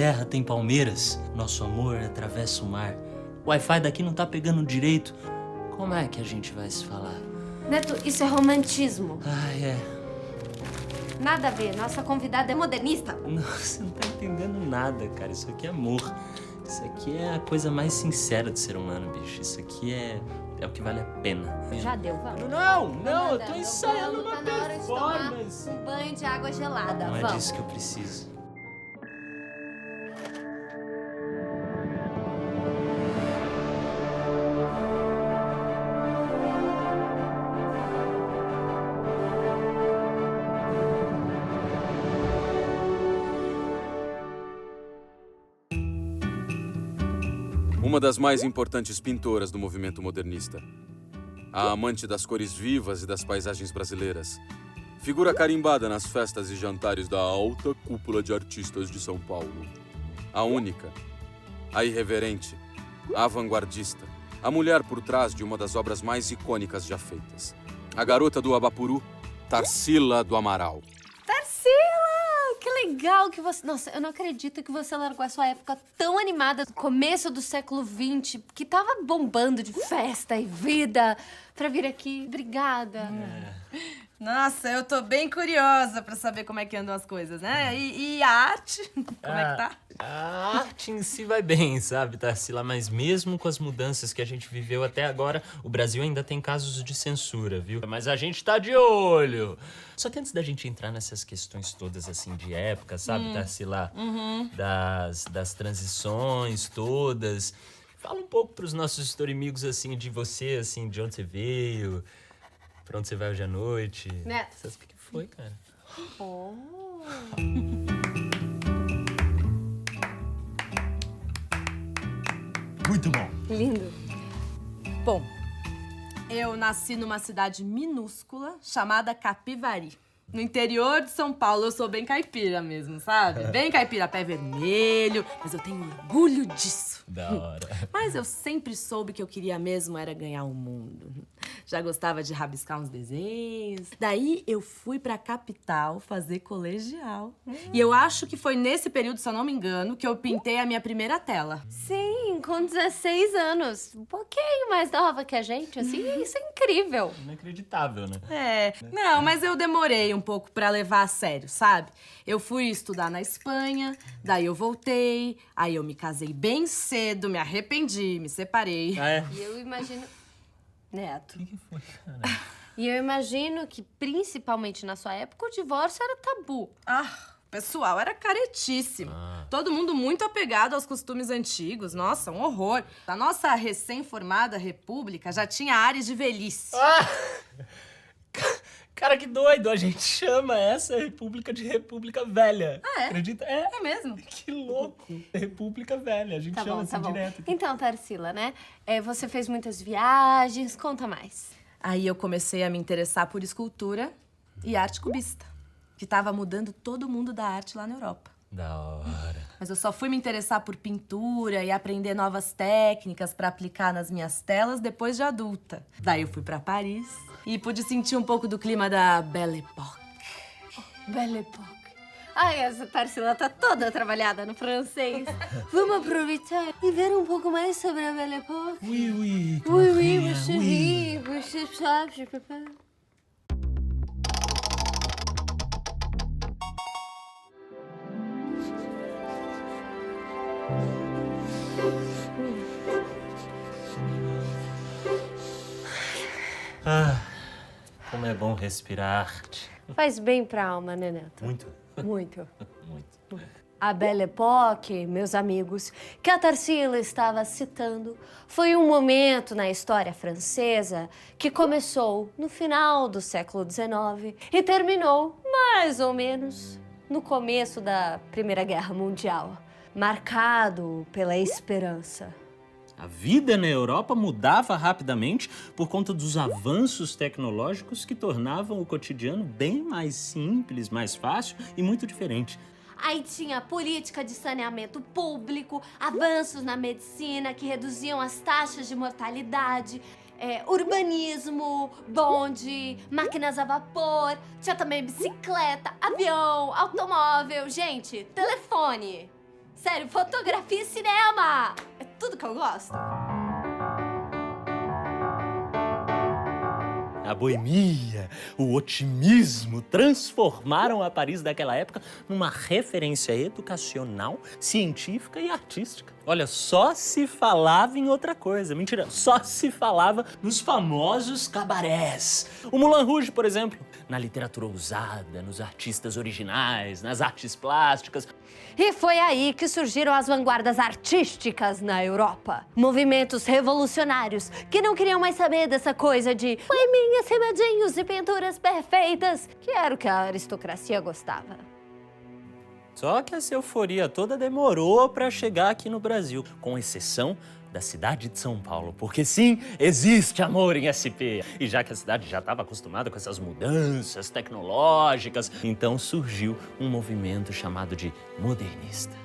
terra tem palmeiras, nosso amor atravessa o mar. O Wi-Fi daqui não tá pegando direito. Como é que a gente vai se falar? Neto, isso é romantismo. É. Nada a ver, nossa convidada é modernista. Não, você não tá entendendo nada, cara. Isso aqui é amor. Isso aqui é a coisa mais sincera do ser humano, bicho. Isso aqui é o que vale a pena. Já deu, vamos. Não, eu tô ensaiando uma tá na hora de tomar performance. um banho de água gelada, Não é vamos. disso que eu preciso. Uma das mais importantes pintoras do movimento modernista. A amante das cores vivas e das paisagens brasileiras. Figura carimbada nas festas e jantares da alta cúpula de artistas de São Paulo. A única, a irreverente, a vanguardista, a mulher por trás de uma das obras mais icônicas já feitas. A garota do Abapuru, Tarsila do Amaral. Tarsila! Que legal que você... Nossa, eu não acredito que você largou a sua época tão animada do começo do século XX, que tava bombando de festa e vida, pra vir aqui. Obrigada. Nossa, eu tô bem curiosa pra saber como é que andam as coisas, né? E a arte? Como é que tá? A arte em si vai bem, sabe, Tarsila? Mas mesmo com as mudanças que a gente viveu até agora, o Brasil ainda tem casos de censura, viu? Mas a gente tá de olho. Só que antes da gente entrar nessas questões todas, assim, de época, sabe, Tarsila? Das transições todas. Fala um pouco pros nossos historimigos, assim, de você, assim, de onde você veio... Pra onde você vai hoje à noite? Neto. O que foi, cara? Oh. Muito bom. Lindo. Bom, eu nasci numa cidade minúscula chamada Capivari. No interior de São Paulo, eu sou bem caipira mesmo, sabe? Bem caipira, pé vermelho, mas eu tenho orgulho disso. Da hora. Mas eu sempre soube que eu queria mesmo era ganhar o mundo. Já gostava de rabiscar uns desenhos. Daí eu fui pra capital fazer colegial. E eu acho que foi nesse período, se eu não me engano, que eu pintei a minha primeira tela. Sim, com 16 anos. Um pouquinho mais nova que a gente, assim, isso é incrível. Inacreditável, né? Não, mas eu demorei um pouco pra levar a sério, sabe? Eu fui estudar na Espanha, daí eu voltei, aí eu me casei bem cedo, me arrependi, me separei. E eu imagino... Neto. O que foi, cara? E eu imagino que, principalmente na sua época, o divórcio era tabu. O pessoal era caretíssimo. Todo mundo muito apegado aos costumes antigos. Nossa, um horror. A nossa recém-formada república já tinha ares de velhice. Cara, que doido! A gente chama essa república de República Velha. É? Acredita? É mesmo? Que louco! República Velha. A gente chama assim direto. Então, Tarsila, né? Você fez muitas viagens, conta mais. Aí eu comecei a me interessar por escultura e arte cubista, que tava mudando todo mundo da arte lá na Europa. Da hora. Mas eu só fui me interessar por pintura e aprender novas técnicas pra aplicar nas minhas telas depois de adulta. Daí eu fui pra Paris e pude sentir um pouco do clima da Belle Époque. Belle Époque. Ai, essa Tarsila tá toda trabalhada no francês. Vamos aproveitar e ver um pouco mais sobre a Belle Époque. Oui, Oui, mon chéri, você sabe, papai. Como é bom respirar. Faz bem pra alma, né, Neto? Muito. Muito. Muito. A Belle Époque, meus amigos, que a Tarsila estava citando, foi um momento na história francesa que começou no final do século XIX e terminou, mais ou menos, no começo da Primeira Guerra Mundial, marcado pela esperança. A vida na Europa mudava rapidamente por conta dos avanços tecnológicos que tornavam o cotidiano bem mais simples, mais fácil e muito diferente. Aí tinha política de saneamento público, avanços na medicina que reduziam as taxas de mortalidade, urbanismo, bonde, máquinas a vapor, tinha também bicicleta, avião, automóvel, gente, telefone, Sério, fotografia e cinema! É tudo que eu gosto. A boemia, o otimismo transformaram a Paris daquela época numa referência educacional, científica e artística. Olha, só se falava em outra coisa. Mentira, só se falava nos famosos cabarés. O Moulin Rouge, por exemplo. Na literatura ousada, nos artistas originais, nas artes plásticas. E foi aí que surgiram as vanguardas artísticas na Europa. Movimentos revolucionários que não queriam mais saber dessa coisa de poeminhas, remadinhos e pinturas perfeitas, que era o que a aristocracia gostava. Só que essa euforia toda demorou para chegar aqui no Brasil, com exceção da cidade de São Paulo. Porque sim, existe amor em SP. E já que a cidade já estava acostumada com essas mudanças tecnológicas, então surgiu um movimento chamado de modernista.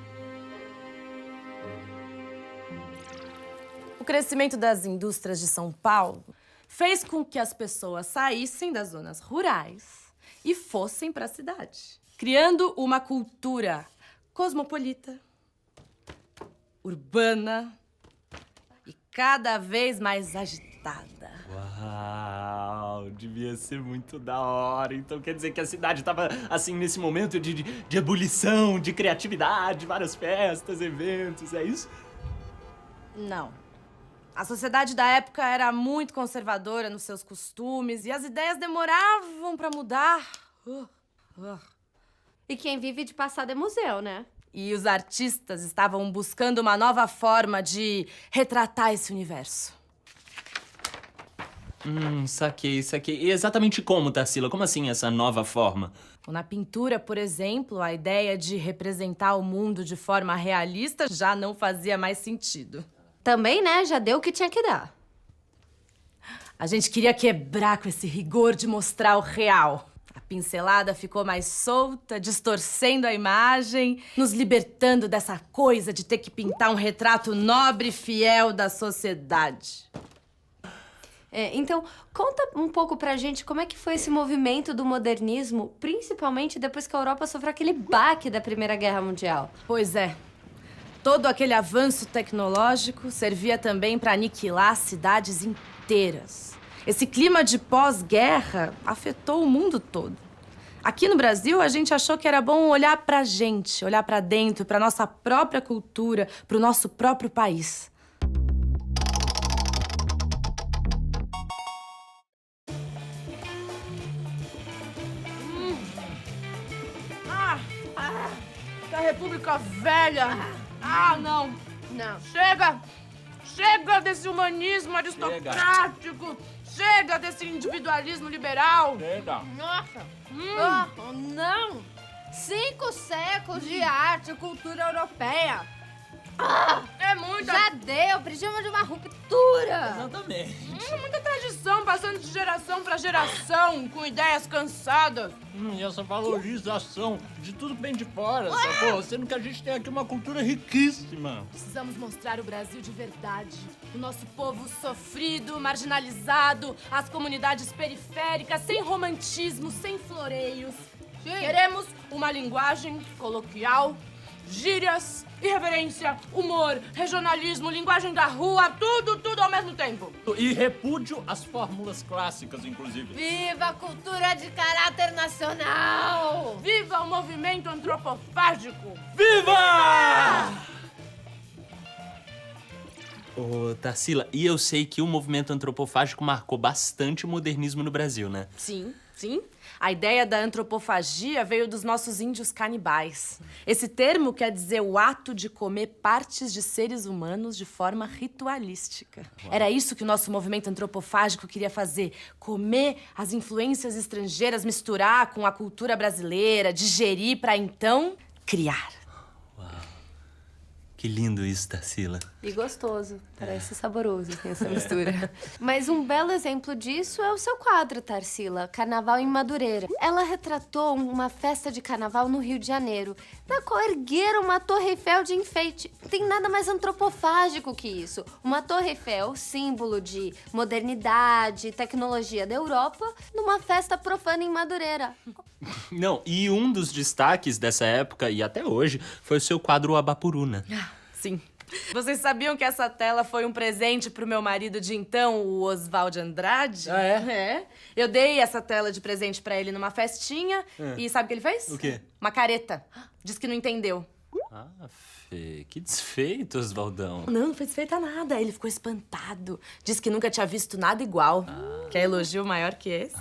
O crescimento das indústrias de São Paulo fez com que as pessoas saíssem das zonas rurais e fossem para a cidade, criando uma cultura cosmopolita, urbana e cada vez mais agitada. Uau, devia ser muito da hora. Então quer dizer que a cidade estava, assim, nesse momento de ebulição, de criatividade, várias festas, eventos, é isso? Não. A sociedade da época era muito conservadora nos seus costumes e as ideias demoravam para mudar. E quem vive de passado é museu, né? E os artistas estavam buscando uma nova forma de retratar esse universo. Saquei. E exatamente como, Tarsila? Como assim essa nova forma? Na pintura, por exemplo, a ideia de representar o mundo de forma realista já não fazia mais sentido. Também, né? Já deu o que tinha que dar. A gente queria quebrar com esse rigor de mostrar o real. A pincelada ficou mais solta, distorcendo a imagem, nos libertando dessa coisa de ter que pintar um retrato nobre e fiel da sociedade. Então, conta um pouco pra gente como é que foi esse movimento do modernismo, principalmente depois que a Europa sofreu aquele baque da Primeira Guerra Mundial. Pois é. Todo aquele avanço tecnológico servia também para aniquilar cidades inteiras. Esse clima de pós-guerra afetou o mundo todo. Aqui no Brasil, a gente achou que era bom olhar pra gente, olhar pra dentro, pra nossa própria cultura, pro nosso próprio país. Da República Velha! Não! Não. Chega desse humanismo aristocrático! Chega desse individualismo liberal! Nossa! Não! 5 séculos de arte e cultura europeia! É muita... Já deu! Precisamos de uma ruptura! Exatamente. muita tradição passando de geração pra geração, com ideias cansadas. E essa valorização de tudo que vem de fora, sacou? Sendo que a gente tem aqui uma cultura riquíssima. Precisamos mostrar o Brasil de verdade. O nosso povo sofrido, marginalizado, as comunidades periféricas, sem romantismo, sem floreios. Sim. Queremos uma linguagem coloquial, gírias, irreverência, humor, regionalismo, linguagem da rua, tudo ao mesmo tempo. E repúdio às fórmulas clássicas, inclusive. Viva a cultura de caráter nacional! Viva o movimento antropofágico! Viva! Ô, Tarsila, e eu sei que o movimento antropofágico marcou bastante o modernismo no Brasil, né? Sim. A ideia da antropofagia veio dos nossos índios canibais. Esse termo quer dizer o ato de comer partes de seres humanos de forma ritualística. Uau. Era isso que o nosso movimento antropofágico queria fazer. Comer as influências estrangeiras, misturar com a cultura brasileira, digerir para então criar. Que lindo isso, Tarsila. E gostoso. Parece saboroso essa mistura. Mas um belo exemplo disso é o seu quadro, Tarsila, Carnaval em Madureira. Ela retratou uma festa de carnaval no Rio de Janeiro, na qual ergueram uma Torre Eiffel de enfeite. Não tem nada mais antropofágico que isso. Uma Torre Eiffel, símbolo de modernidade e tecnologia da Europa, numa festa profana em Madureira. Não, e um dos destaques dessa época, e até hoje, foi o seu quadro Abapuruna. Sim. Vocês sabiam que essa tela foi um presente pro meu marido de então, o Oswald Andrade? Ah, é? É. Eu dei essa tela de presente pra ele numa festinha e sabe o que ele fez? O quê? Uma careta. Diz que não entendeu. Ah, Fê, que desfeito, Oswaldão. Não foi desfeita nada. Ele ficou espantado. Disse que nunca tinha visto nada igual. Quer elogio maior que esse?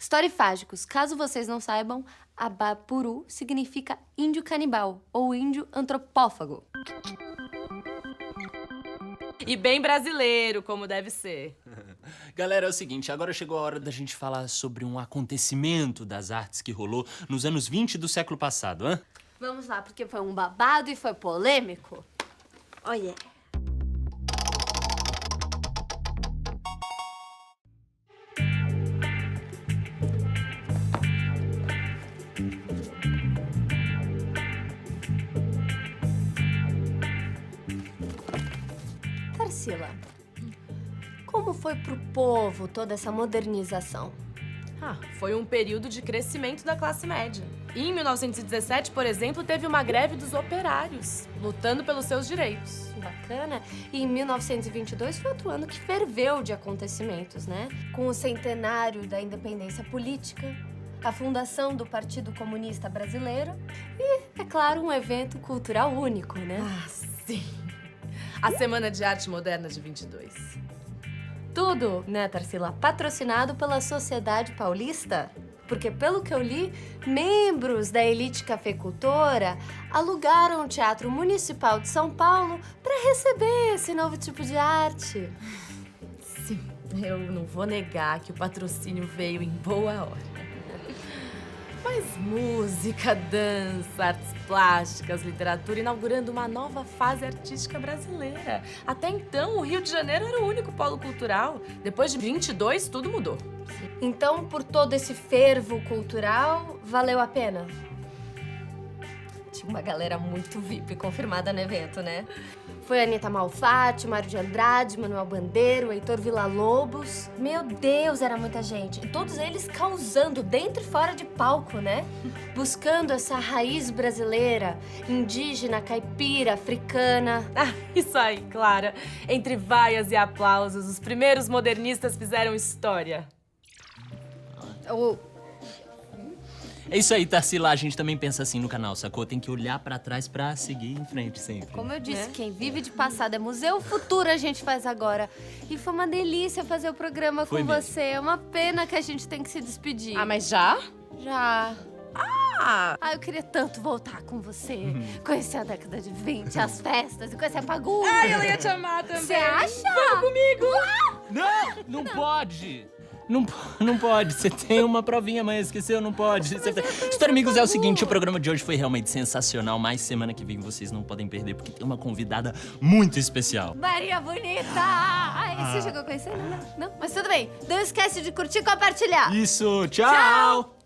Storifágicos, caso vocês não saibam, Abapuru significa índio canibal ou índio antropófago. E bem brasileiro, como deve ser. Galera, é o seguinte, agora chegou a hora da gente falar sobre um acontecimento das artes que rolou nos anos 20 do século passado, hã? Vamos lá, porque foi um babado e foi polêmico. Olha. Tarsila, como foi pro povo toda essa modernização? Foi um período de crescimento da classe média. E em 1917, por exemplo, teve uma greve dos operários, lutando pelos seus direitos. Bacana. E em 1922 foi outro ano que ferveu de acontecimentos, né? Com o centenário da independência política, a fundação do Partido Comunista Brasileiro e, é claro, um evento cultural único, né? Sim. A Semana de Arte Moderna de 22. Tudo, né, Tarsila? Patrocinado pela Sociedade Paulista. Porque, pelo que eu li, membros da elite cafeicultora alugaram o Teatro Municipal de São Paulo para receber esse novo tipo de arte. Sim, eu não vou negar que o patrocínio veio em boa hora. Mas música, dança, artes plásticas, literatura, inaugurando uma nova fase artística brasileira. Até então, o Rio de Janeiro era o único polo cultural. Depois de 22, tudo mudou. Então, por todo esse fervo cultural, valeu a pena? Tinha uma galera muito VIP confirmada no evento, né? Foi a Anitta Malfatti, Mário de Andrade, Manuel Bandeiro, Heitor Villa-Lobos. Meu Deus, era muita gente. E todos eles causando dentro e fora de palco, né? Buscando essa raiz brasileira, indígena, caipira, africana. Isso aí, Clara. Entre vaias e aplausos, os primeiros modernistas fizeram história. É isso aí, Tarsila. A gente também pensa assim no canal, sacou? Tem que olhar pra trás pra seguir em frente sempre. Como eu disse, quem vive de passado é museu, futuro a gente faz agora. E foi uma delícia fazer o programa com você. É uma pena que a gente tem que se despedir. Mas já? Já. Eu queria tanto voltar com você. Conhecer a década de 20, as festas e conhecer a Pagu. Eu ia te amar também. Você acha? Vamos comigo. Não pode! Não pode. Você tem uma provinha amanhã, esqueceu? Não pode. História, amigos, é o seguinte, o programa de hoje foi realmente sensacional, mas semana que vem vocês não podem perder, porque tem uma convidada muito especial. Maria Bonita! Você chegou a conhecer? Não? Mas tudo bem. Não esquece de curtir e compartilhar. Isso, tchau.